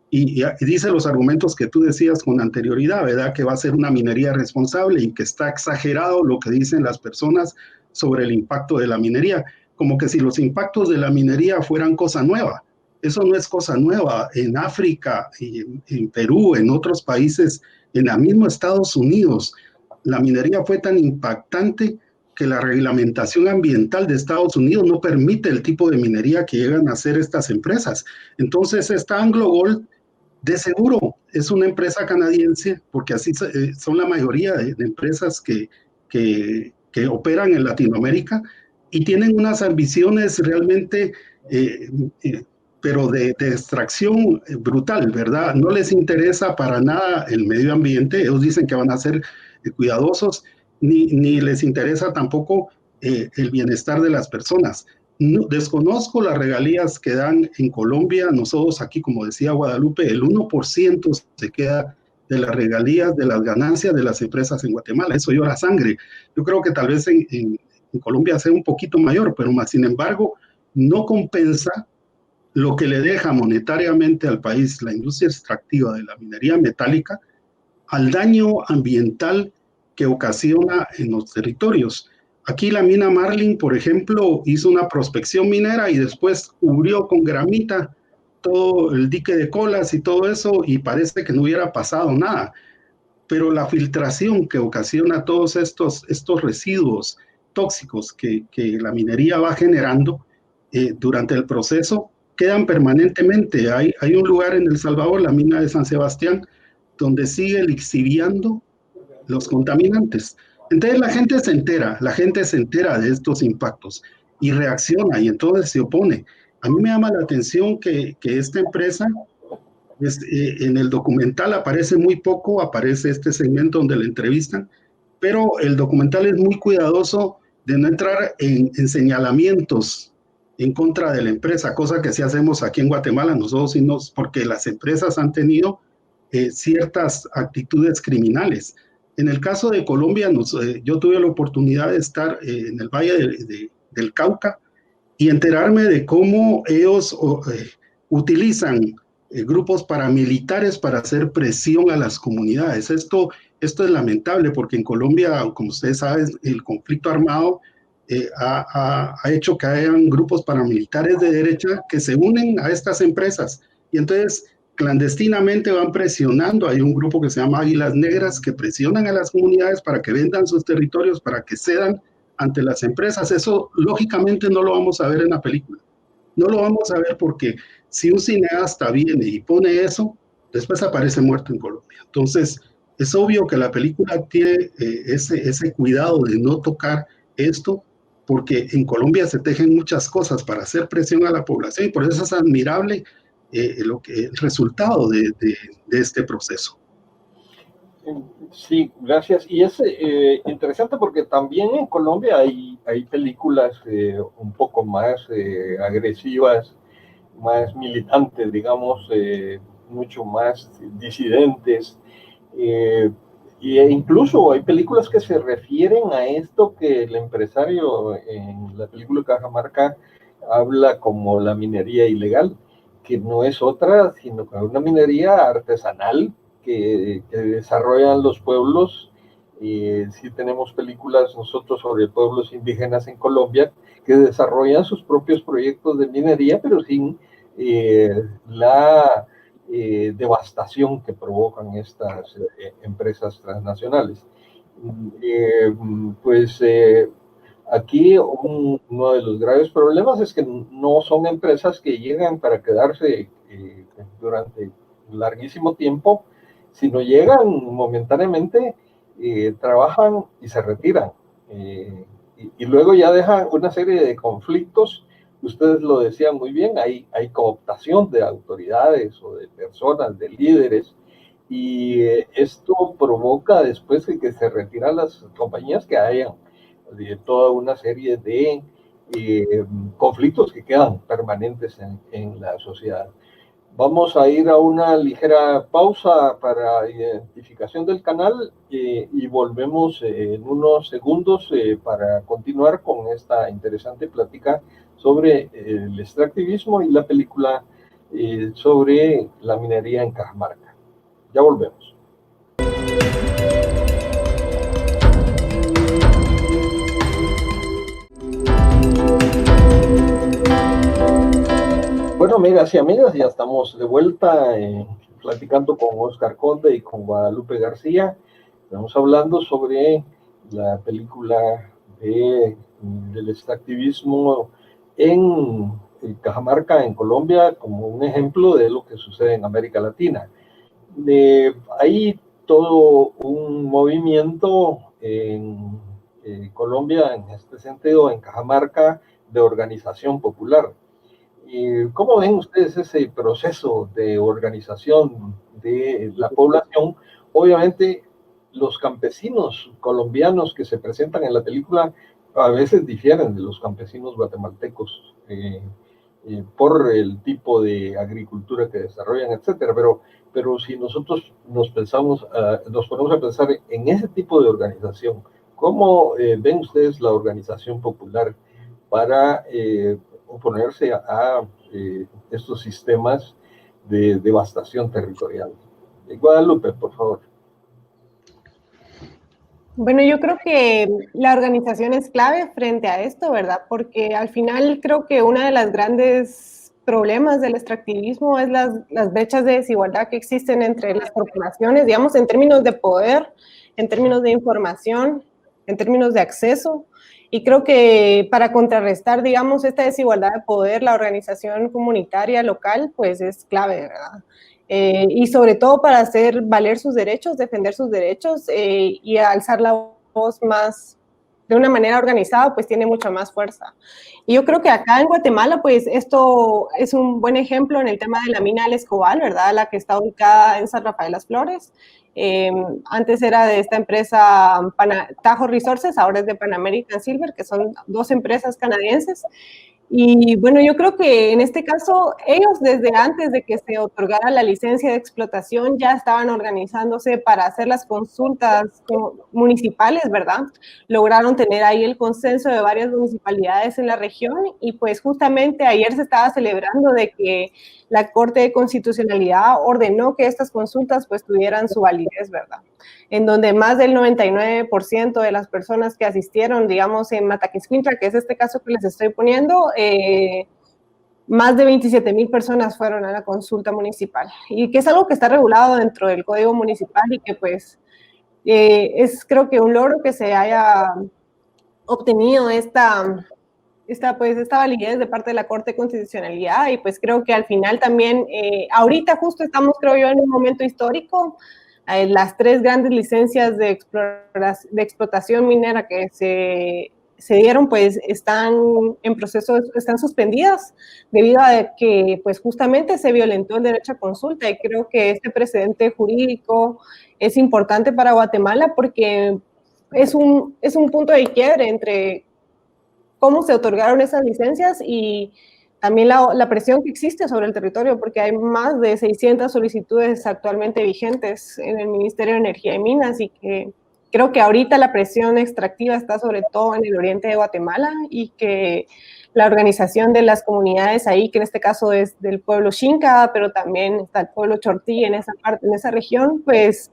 Speaker 12: y dice los argumentos que tú decías con anterioridad, ¿verdad? Que va a ser una minería responsable y que está exagerado lo que dicen las personas sobre el impacto de la minería, como que si los impactos de la minería fueran cosa nueva. Eso no es cosa nueva. En África, en Perú, en otros países, en el mismo Estados Unidos, la minería fue tan impactante que la reglamentación ambiental de Estados Unidos no permite el tipo de minería que llegan a hacer estas empresas. Entonces, esta Anglo Gold, de seguro, es una empresa canadiense, porque así son la mayoría de empresas que operan en Latinoamérica y tienen unas ambiciones realmente, pero de extracción brutal, ¿verdad? No les interesa para nada el medio ambiente, ellos dicen que van a ser cuidadosos, ni les interesa tampoco el bienestar de las personas. No, desconozco las regalías que dan en Colombia. Nosotros aquí, como decía Guadalupe, el 1% se queda de las regalías, de las ganancias de las empresas en Guatemala. Eso llora sangre. Yo creo que tal vez en Colombia sea un poquito mayor, pero más sin embargo no compensa lo que le deja monetariamente al país la industria extractiva de la minería metálica al daño ambiental que ocasiona en los territorios. Aquí la mina Marlin, por ejemplo, hizo una prospección minera y después cubrió con gramita todo el dique de Colas y todo eso, y parece que no hubiera pasado nada. Pero la filtración que ocasiona todos estos residuos tóxicos que la minería va generando durante el proceso quedan permanentemente. Hay un lugar en El Salvador, la mina de San Sebastián, donde sigue lixiviando los contaminantes. Entonces la gente se entera de estos impactos y reacciona, y entonces se opone. A mí me llama la atención que esta empresa, en el documental aparece muy poco, aparece este segmento donde la entrevistan, pero el documental es muy cuidadoso de no entrar en señalamientos en contra de la empresa, cosa que sí hacemos aquí en Guatemala, nosotros sí porque las empresas han tenido ciertas actitudes criminales. En el caso de Colombia, yo tuve la oportunidad de estar en el Valle del Cauca y enterarme de cómo ellos utilizan grupos paramilitares para hacer presión a las comunidades. Esto es lamentable porque en Colombia, como ustedes saben, el conflicto armado ha hecho que hayan grupos paramilitares de derecha que se unen a estas empresas y entonces clandestinamente van presionando. Hay un grupo que se llama Águilas Negras que presionan a las comunidades para que vendan sus territorios, para que cedan ante las empresas. Eso lógicamente no lo vamos a ver en la película. No lo vamos a ver porque si un cineasta viene y pone eso, después aparece muerto en Colombia. Entonces, es obvio que la película tiene ese cuidado de no tocar esto, porque en Colombia se tejen muchas cosas para hacer presión a la población y por eso es admirable el resultado de este proceso.
Speaker 11: Sí, gracias. Y es interesante porque también en Colombia hay películas un poco más agresivas, más militantes, digamos, mucho más disidentes. E incluso hay películas que se refieren a esto que el empresario en la película Cajamarca habla como la minería ilegal, que no es otra, sino que es una minería artesanal que desarrollan los pueblos. Sí tenemos películas nosotros sobre pueblos indígenas en Colombia que desarrollan sus propios proyectos de minería, pero sin la devastación que provocan estas empresas transnacionales. Aquí uno de los graves problemas es que no son empresas que llegan para quedarse durante larguísimo tiempo, sino llegan momentáneamente, trabajan y se retiran. Y luego ya dejan una serie de conflictos. Ustedes lo decían muy bien, hay cooptación de autoridades o de personas, de líderes, y esto provoca después de que se retiran las compañías que hayan toda una serie de conflictos que quedan permanentes en la sociedad. Vamos a ir a una ligera pausa para identificación del canal y volvemos en unos segundos para continuar con esta interesante plática sobre el extractivismo y la película sobre la minería en Cajamarca. Ya volvemos. Bueno, amigas y amigas, ya estamos de vuelta platicando con Oscar Conde y con Guadalupe García. Estamos hablando sobre la película del extractivismo en Cajamarca, en Colombia, como un ejemplo de lo que sucede en América Latina. Hay todo un movimiento en Colombia, en este sentido, en Cajamarca, de organización popular. ¿Cómo ven ustedes ese proceso de organización de la población? Obviamente, los campesinos colombianos que se presentan en la película a veces difieren de los campesinos guatemaltecos por el tipo de agricultura que desarrollan, etcétera. Pero si nosotros nos ponemos a pensar en ese tipo de organización, ¿cómo ven ustedes la organización popular para oponerse a estos sistemas de devastación territorial? Guadalupe, por favor.
Speaker 13: Bueno, yo creo que la organización es clave frente a esto, ¿verdad? Porque al final creo que uno de los grandes problemas del extractivismo es las brechas de desigualdad que existen entre las corporaciones, digamos, en términos de poder, en términos de información, en términos de acceso. Y creo que para contrarrestar, digamos, esta desigualdad de poder, la organización comunitaria local, pues es clave, ¿verdad? Y sobre todo para hacer valer sus derechos, defender sus derechos y alzar la voz más de una manera organizada, pues tiene mucha más fuerza. Y yo creo que acá en Guatemala, pues esto es un buen ejemplo en el tema de la mina del Escobal, ¿verdad? La que está ubicada en San Rafael Las Flores. Antes era de esta empresa Tahoe Resources, ahora es de Pan American Silver, que son dos empresas canadienses. Y bueno, yo creo que en este caso ellos desde antes de que se otorgara la licencia de explotación ya estaban organizándose para hacer las consultas municipales, ¿verdad? Lograron tener ahí el consenso de varias municipalidades en la región y pues justamente ayer se estaba celebrando de que la Corte de Constitucionalidad ordenó que estas consultas pues tuvieran su validez, ¿verdad? En donde más del 99% de las personas que asistieron, digamos, en Mataquiscuintla, que es este caso que les estoy poniendo, más de 27,000 personas fueron a la consulta municipal, y que es algo que está regulado dentro del Código Municipal y que pues es creo que un logro que se haya obtenido esta validez de parte de la Corte de Constitucionalidad, y pues creo que al final también, ahorita justo estamos, creo yo, en un momento histórico. Las 3 grandes licencias de explotación minera que se dieron, pues están en proceso, están suspendidas debido a que pues justamente se violentó el derecho a consulta, y creo que este precedente jurídico es importante para Guatemala porque es un punto de quiebre entre cómo se otorgaron esas licencias y también la presión que existe sobre el territorio, porque hay más de 600 solicitudes actualmente vigentes en el Ministerio de Energía y Minas, y que creo que ahorita la presión extractiva está sobre todo en el oriente de Guatemala, y que la organización de las comunidades ahí, que en este caso es del pueblo Xinca, pero también está el pueblo Chortí en esa parte, en esa región, pues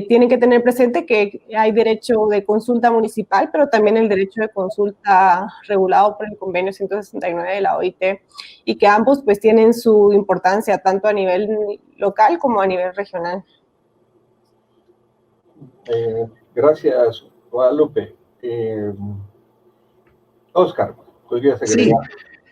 Speaker 13: tienen que tener presente que hay derecho de consulta municipal, pero también el derecho de consulta regulado por el convenio 169 de la OIT, y que ambos pues tienen su importancia tanto a nivel local como a nivel regional.
Speaker 11: Gracias, Guadalupe. Oscar, ¿podrías agregar?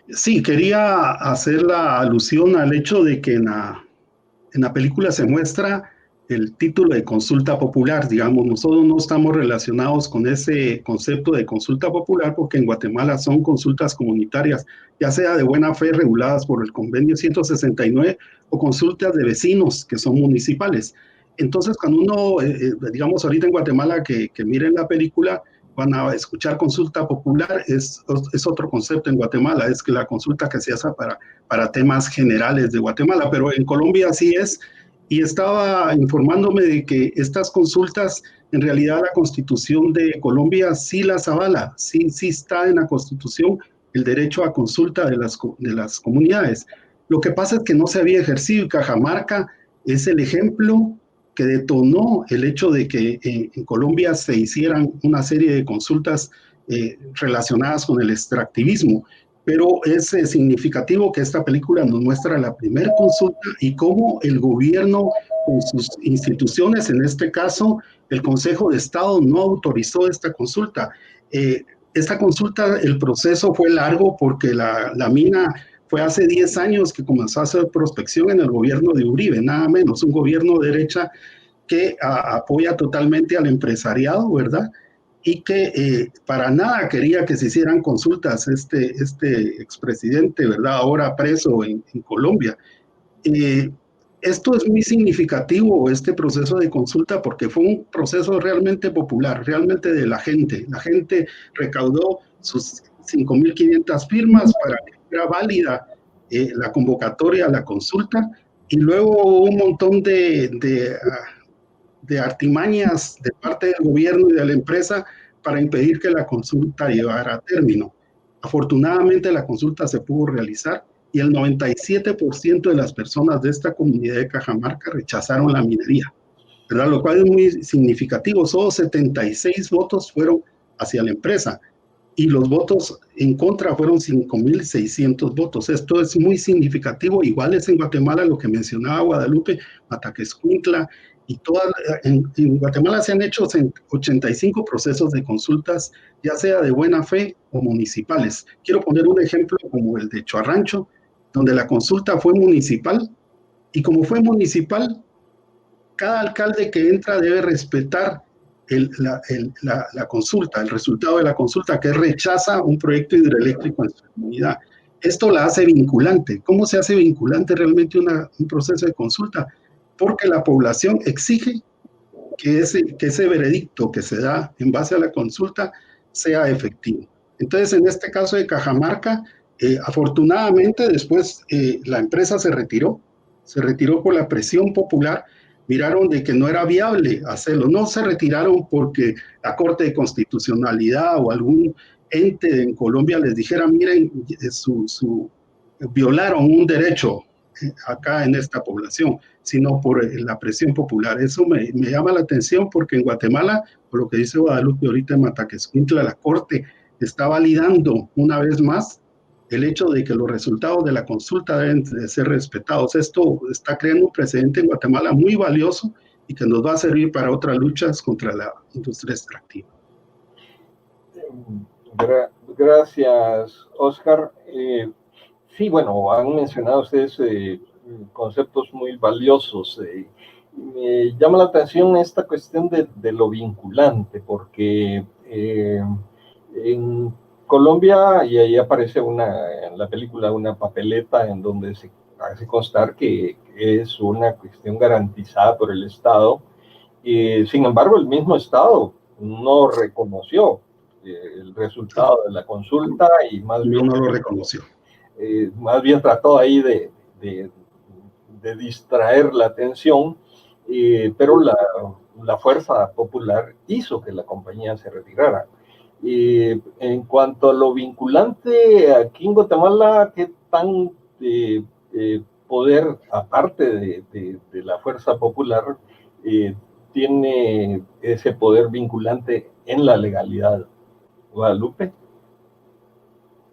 Speaker 12: Sí, quería hacer la alusión al hecho de que en la película se muestra el título de consulta popular. Digamos, nosotros no estamos relacionados con ese concepto de consulta popular porque en Guatemala son consultas comunitarias, ya sea de buena fe reguladas por el convenio 169 o consultas de vecinos que son municipales. Entonces, cuando uno, digamos, ahorita en Guatemala que miren la película, van a escuchar consulta popular, es otro concepto en Guatemala, es que la consulta que se hace para temas generales de Guatemala, pero en Colombia sí es. Y estaba informándome de que estas consultas, en realidad la Constitución de Colombia sí las avala, sí está en la Constitución el derecho a consulta de las comunidades. Lo que pasa es que no se había ejercido, y Cajamarca es el ejemplo que detonó el hecho de que en Colombia se hicieran una serie de consultas relacionadas con el extractivismo. Pero es significativo que esta película nos muestra la primera consulta y cómo el gobierno con sus instituciones, en este caso el Consejo de Estado, no autorizó esta consulta. Esta consulta, el proceso fue largo porque la mina fue hace 10 años que comenzó a hacer prospección en el gobierno de Uribe, nada menos, un gobierno de derecha que apoya totalmente al empresariado, ¿verdad? Y que para nada quería que se hicieran consultas este expresidente, ¿verdad? Ahora preso en Colombia. Esto es muy significativo, este proceso de consulta, porque fue un proceso realmente popular, realmente de la gente. La gente recaudó sus 5,500 firmas para que fuera válida la convocatoria a la consulta, y luego hubo un montón de artimañas de parte del gobierno y de la empresa para impedir que la consulta llevara a término. Afortunadamente la consulta se pudo realizar y el 97% de las personas de esta comunidad de Cajamarca rechazaron la minería, ¿verdad? Lo cual es muy significativo. Solo 76 votos fueron hacia la empresa y los votos en contra fueron 5,600 votos. Esto es muy significativo. Igual es en Guatemala lo que mencionaba Guadalupe, Mataquescuintla, y en Guatemala se han hecho 85 procesos de consultas, ya sea de buena fe o municipales. Quiero poner un ejemplo como el de Choarrancho, donde la consulta fue municipal, y como fue municipal, cada alcalde que entra debe respetar la consulta, el resultado de la consulta, que rechaza un proyecto hidroeléctrico en su comunidad. Esto la hace vinculante. ¿Cómo se hace vinculante realmente un proceso de consulta? Porque la población exige que ese veredicto que se da en base a la consulta sea efectivo. Entonces, en este caso de Cajamarca, Afortunadamente después la empresa se retiró por la presión popular, miraron de que no era viable hacerlo, no se retiraron porque la Corte de Constitucionalidad o algún ente en Colombia les dijera, miren, violaron un derecho acá en esta población, sino por la presión popular. Eso me llama la atención porque en Guatemala, por lo que dice Guadalupe ahorita en Mataquescuintla, la Corte está validando una vez más el hecho de que los resultados de la consulta deben de ser respetados. Esto está creando un precedente en Guatemala muy valioso y que nos va a servir para otras luchas contra la industria extractiva.
Speaker 11: Gracias, Oscar. Sí, bueno, han mencionado ustedes conceptos muy valiosos. Me llama la atención esta cuestión de lo vinculante, porque en Colombia, y ahí aparece en la película una papeleta en donde se hace constar que es una cuestión garantizada por el Estado. Sin embargo, el mismo Estado no reconoció el resultado de la consulta y más bien
Speaker 12: no lo reconoció.
Speaker 11: Más bien trató ahí de distraer la atención, pero la fuerza popular hizo que la compañía se retirara. En cuanto a lo vinculante, aquí en Guatemala, ¿qué tan poder, aparte de la fuerza popular, tiene ese poder vinculante en la legalidad? Guadalupe.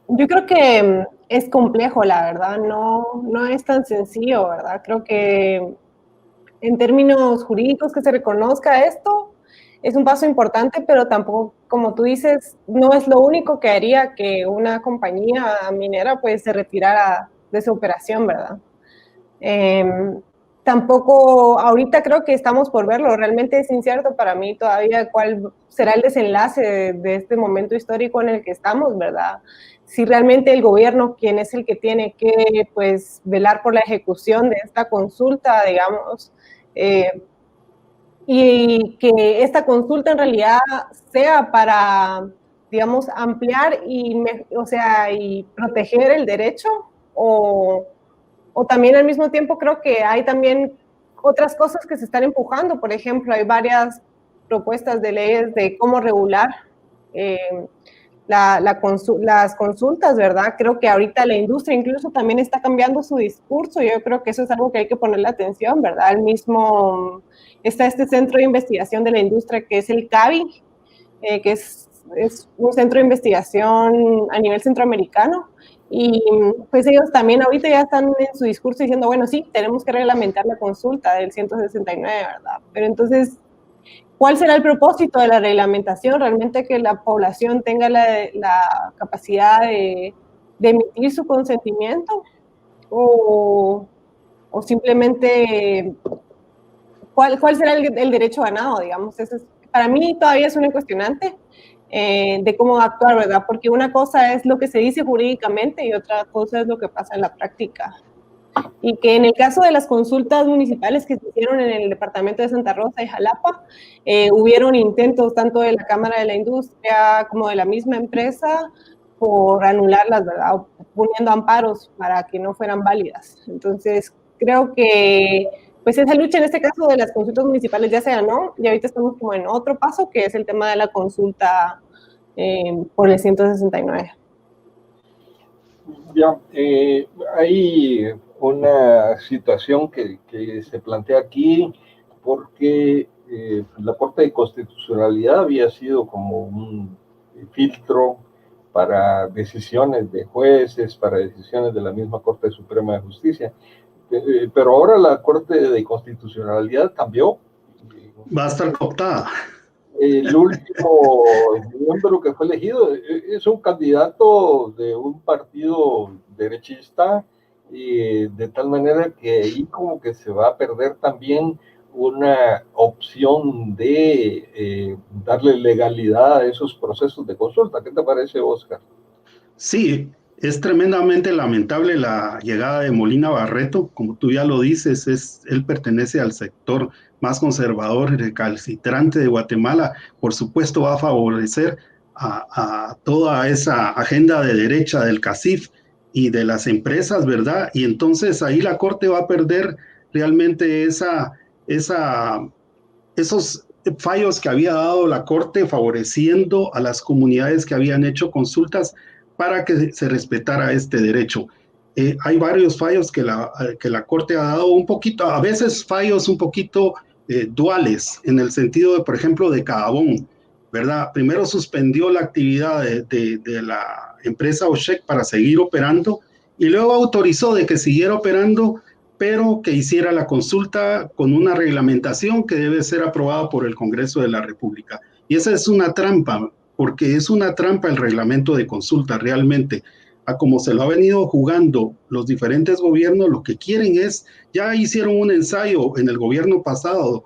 Speaker 13: Yo creo que es complejo, la verdad, no es tan sencillo, ¿verdad? Creo que en términos jurídicos que se reconozca esto es un paso importante, pero tampoco, como tú dices, no es lo único que haría que una compañía minera pues se retirara de su operación, ¿verdad? Tampoco, ahorita creo que estamos por verlo, realmente es incierto para mí todavía cuál será el desenlace de este momento histórico en el que estamos, ¿verdad? Si realmente el gobierno, quien es el que tiene que pues velar por la ejecución de esta consulta, digamos, y que esta consulta en realidad sea para, digamos, ampliar y proteger el derecho, o también al mismo tiempo creo que hay también otras cosas que se están empujando. Por ejemplo, hay varias propuestas de leyes de cómo regular las consultas, ¿verdad? Creo que ahorita la industria incluso también está cambiando su discurso. Yo creo que eso es algo que hay que ponerle atención, ¿verdad? Está este centro de investigación de la industria que es el CABI, que es un centro de investigación a nivel centroamericano, y pues ellos también ahorita ya están en su discurso diciendo, bueno, sí, tenemos que reglamentar la consulta del 169, ¿verdad? Pero entonces, ¿cuál será el propósito de la reglamentación? ¿Realmente que la población tenga la capacidad de emitir su consentimiento? ¿O simplemente cuál será el derecho ganado, digamos? Para mí todavía es una cuestionante de cómo actuar, ¿verdad? Porque una cosa es lo que se dice jurídicamente y otra cosa es lo que pasa en la práctica. Y que en el caso de las consultas municipales que se hicieron en el departamento de Santa Rosa y Jalapa, hubieron intentos tanto de la Cámara de la Industria como de la misma empresa por anularlas, ¿verdad? O poniendo amparos para que no fueran válidas. Entonces, creo que pues esa lucha en este caso de las consultas municipales ya se ganó, y ahorita estamos como en otro paso, que es el tema de la consulta por el 169.
Speaker 11: Ya, hay una situación que se plantea aquí, porque la Corte de Constitucionalidad había sido como un filtro para decisiones de jueces, para decisiones de la misma Corte Suprema de Justicia. Pero ahora la Corte de Constitucionalidad cambió.
Speaker 12: Va a estar cooptada.
Speaker 11: El último miembro que fue elegido es un candidato de un partido derechista, de tal manera que ahí como que se va a perder también una opción de darle legalidad a esos procesos de consulta. ¿Qué te parece, Oscar?
Speaker 12: Sí, es tremendamente lamentable la llegada de Molina Barreto. Como tú ya lo dices, él pertenece al sector más conservador y recalcitrante de Guatemala. Por supuesto va a favorecer a toda esa agenda de derecha del CACIF, y de las empresas, ¿verdad? Y entonces ahí la Corte va a perder realmente esos fallos que había dado la Corte favoreciendo a las comunidades que habían hecho consultas para que se respetara este derecho. Hay varios fallos que la Corte ha dado un poquito, a veces fallos un poquito duales, en el sentido de, por ejemplo, de Cajabón, ¿verdad? Primero suspendió la actividad de la empresa OSHEC para seguir operando y luego autorizó de que siguiera operando, pero que hiciera la consulta con una reglamentación que debe ser aprobada por el Congreso de la República. Y esa es una trampa, porque es una trampa el reglamento de consulta realmente. A como se lo ha venido jugando los diferentes gobiernos, lo que quieren es, ya hicieron un ensayo en el gobierno pasado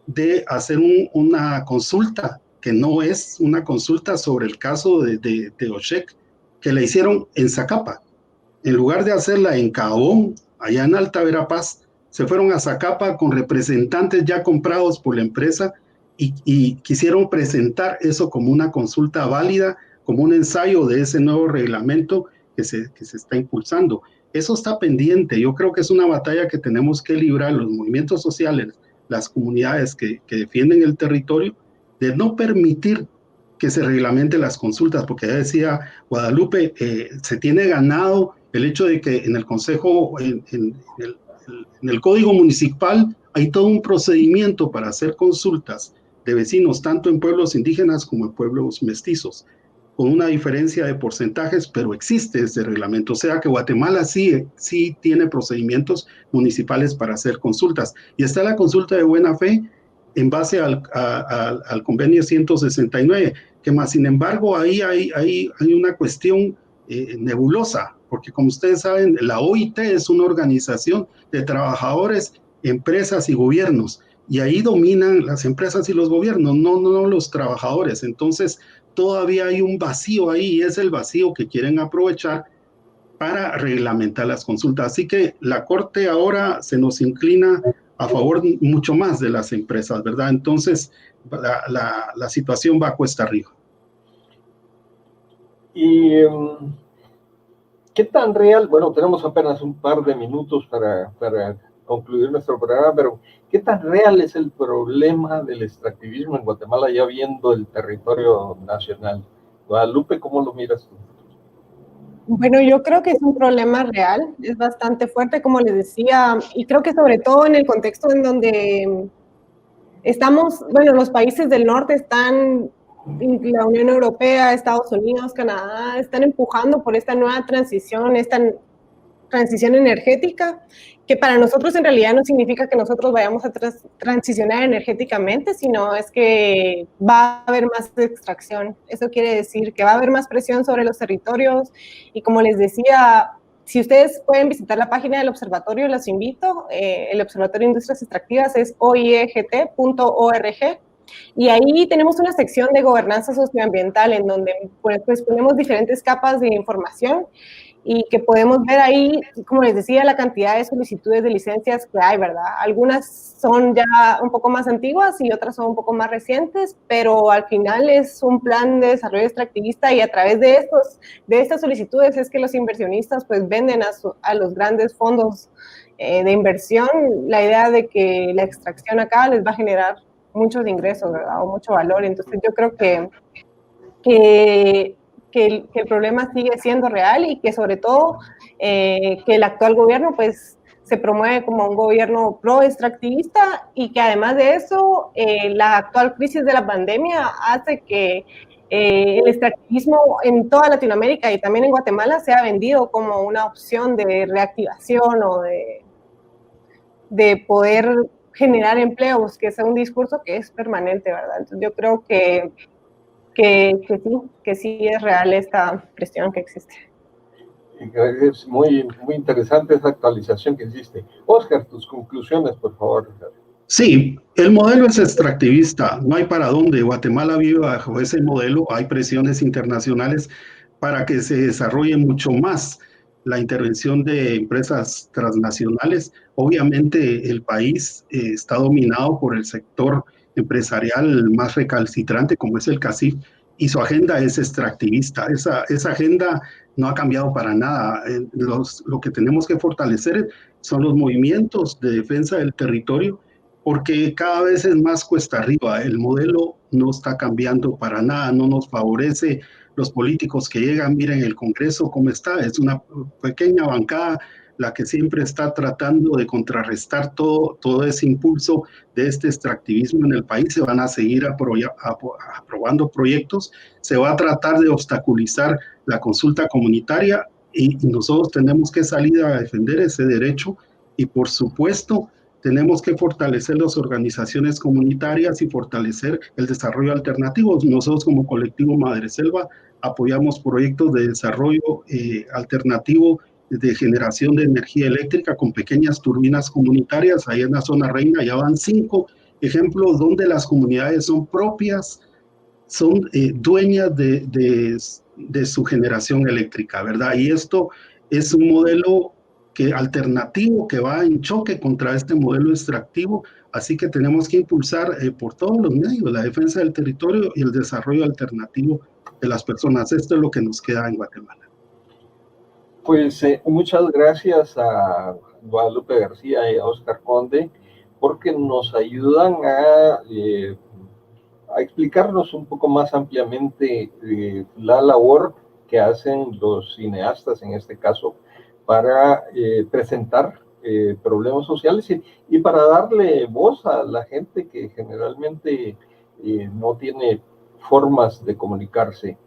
Speaker 12: de hacer una consulta, que no es una consulta sobre el caso de OSHEC, que la hicieron en Zacapa. En lugar de hacerla en Cajabón, allá en Alta Verapaz, se fueron a Zacapa con representantes ya comprados por la empresa y quisieron presentar eso como una consulta válida, como un ensayo de ese nuevo reglamento que se está impulsando. Eso está pendiente. Yo creo que es una batalla que tenemos que librar los movimientos sociales, las comunidades que defienden el territorio, de no permitir que se reglamente las consultas, porque ya decía Guadalupe, se tiene ganado el hecho de que en el Consejo, en el Código Municipal, hay todo un procedimiento para hacer consultas de vecinos, tanto en pueblos indígenas como en pueblos mestizos, con una diferencia de porcentajes, pero existe ese reglamento. O sea que Guatemala sí tiene procedimientos municipales para hacer consultas. Y está la consulta de buena fe en base al convenio 169, que más sin embargo ahí hay una cuestión nebulosa, porque como ustedes saben, la OIT es una organización de trabajadores, empresas y gobiernos, y ahí dominan las empresas y los gobiernos, no los trabajadores. Entonces todavía hay un vacío ahí, y es el vacío que quieren aprovechar para reglamentar las consultas. Así que la Corte ahora se nos inclina a favor mucho más de las empresas, ¿verdad? Entonces la situación va cuesta arriba.
Speaker 11: ¿Y qué tan real? Bueno, tenemos apenas un par de minutos para concluir nuestro programa, pero ¿qué tan real es el problema del extractivismo en Guatemala ya viendo el territorio nacional? Guadalupe, ¿cómo lo miras tú?
Speaker 13: Bueno, yo creo que es un problema real, es bastante fuerte, como les decía, y creo que sobre todo en el contexto en donde estamos, bueno, los países del norte están, la Unión Europea, Estados Unidos, Canadá, están empujando por esta nueva transición, esta transición energética, que para nosotros en realidad no significa que nosotros vayamos a transicionar energéticamente, sino es que va a haber más extracción. Eso quiere decir que va a haber más presión sobre los territorios y como les decía, si ustedes pueden visitar la página del observatorio, los invito. El Observatorio de Industrias Extractivas es oiegt.org. Y ahí tenemos una sección de gobernanza socioambiental en donde pues ponemos diferentes capas de información y que podemos ver ahí, como les decía, la cantidad de solicitudes de licencias que hay, ¿verdad? Algunas son ya un poco más antiguas y otras son un poco más recientes, pero al final es un plan de desarrollo extractivista y a través de estas solicitudes es que los inversionistas pues venden a los grandes fondos de inversión la idea de que la extracción acá les va a generar muchos ingresos, ¿verdad? O mucho valor. Entonces yo creo que el problema sigue siendo real y que sobre todo que el actual gobierno pues se promueve como un gobierno pro-extractivista y que además de eso la actual crisis de la pandemia hace que el extractivismo en toda Latinoamérica y también en Guatemala se ha vendido como una opción de reactivación o de poder generar empleos, que es un discurso que es permanente, ¿verdad? Entonces yo creo que sí es real esta presión que existe.
Speaker 11: Es muy interesante esa actualización que hiciste. Óscar, tus conclusiones, por favor.
Speaker 12: Sí, el modelo es extractivista, no hay para dónde. Guatemala vive bajo ese modelo, hay presiones internacionales para que se desarrolle mucho más la intervención de empresas transnacionales. Obviamente el país está dominado por el sector empresarial más recalcitrante como es el CACIF y su agenda es extractivista. Esa agenda no ha cambiado para nada. Lo que tenemos que fortalecer son los movimientos de defensa del territorio, porque cada vez es más cuesta arriba. El modelo no está cambiando para nada, no nos favorece. Los políticos que llegan, miren el Congreso cómo está, es una pequeña bancada la que siempre está tratando de contrarrestar todo ese impulso de este extractivismo en el país. Se van a seguir aprobando proyectos, se va a tratar de obstaculizar la consulta comunitaria y nosotros tenemos que salir a defender ese derecho y, por supuesto, tenemos que fortalecer las organizaciones comunitarias y fortalecer el desarrollo alternativo. Nosotros como colectivo Madreselva apoyamos proyectos de desarrollo alternativo de generación de energía eléctrica con pequeñas turbinas comunitarias. Ahí en la zona reina ya van 5 ejemplos donde las comunidades son propias, son dueñas de su generación eléctrica, ¿verdad? Y esto es un modelo alternativo que va en choque contra este modelo extractivo, así que tenemos que impulsar por todos los medios la defensa del territorio y el desarrollo alternativo de las personas. Esto es lo que nos queda en Guatemala.
Speaker 11: Pues muchas gracias a Guadalupe García y a Oscar Conde, porque nos ayudan a explicarnos un poco más ampliamente la labor que hacen los cineastas, en este caso, para presentar problemas sociales y para darle voz a la gente que generalmente no tiene formas de comunicarse.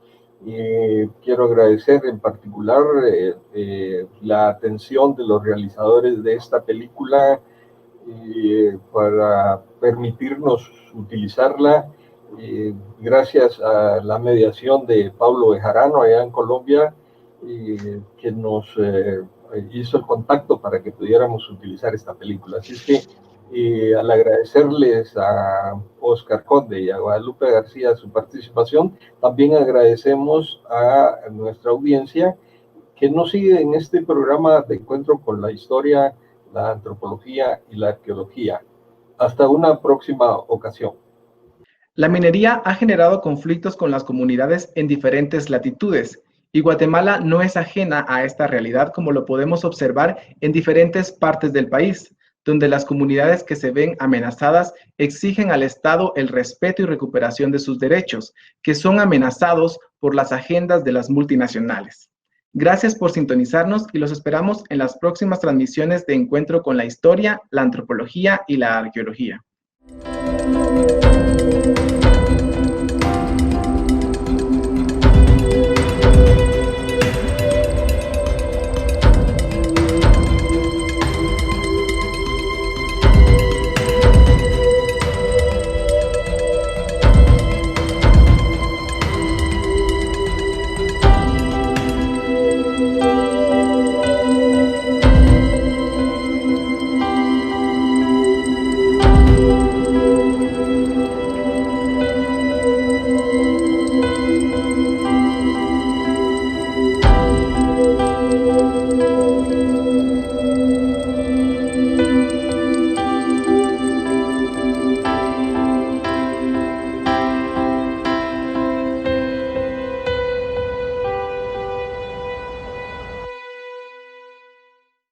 Speaker 11: Quiero agradecer en particular la atención de los realizadores de esta película para permitirnos utilizarla. Gracias a la mediación de Pablo Bejarano allá en Colombia, que nos hizo el contacto para que pudiéramos utilizar esta película. Así es que al agradecerles a Oscar Conde y a Guadalupe García su participación, también agradecemos a nuestra audiencia que nos sigue en este programa de encuentro con la historia, la antropología y la arqueología. Hasta una próxima ocasión.
Speaker 1: La minería ha generado conflictos con las comunidades en diferentes latitudes, y Guatemala no es ajena a esta realidad, como lo podemos observar en diferentes partes del país, donde las comunidades que se ven amenazadas exigen al Estado el respeto y recuperación de sus derechos, que son amenazados por las agendas de las multinacionales. Gracias por sintonizarnos y los esperamos en las próximas transmisiones de Encuentro con la Historia, la Antropología y la Arqueología.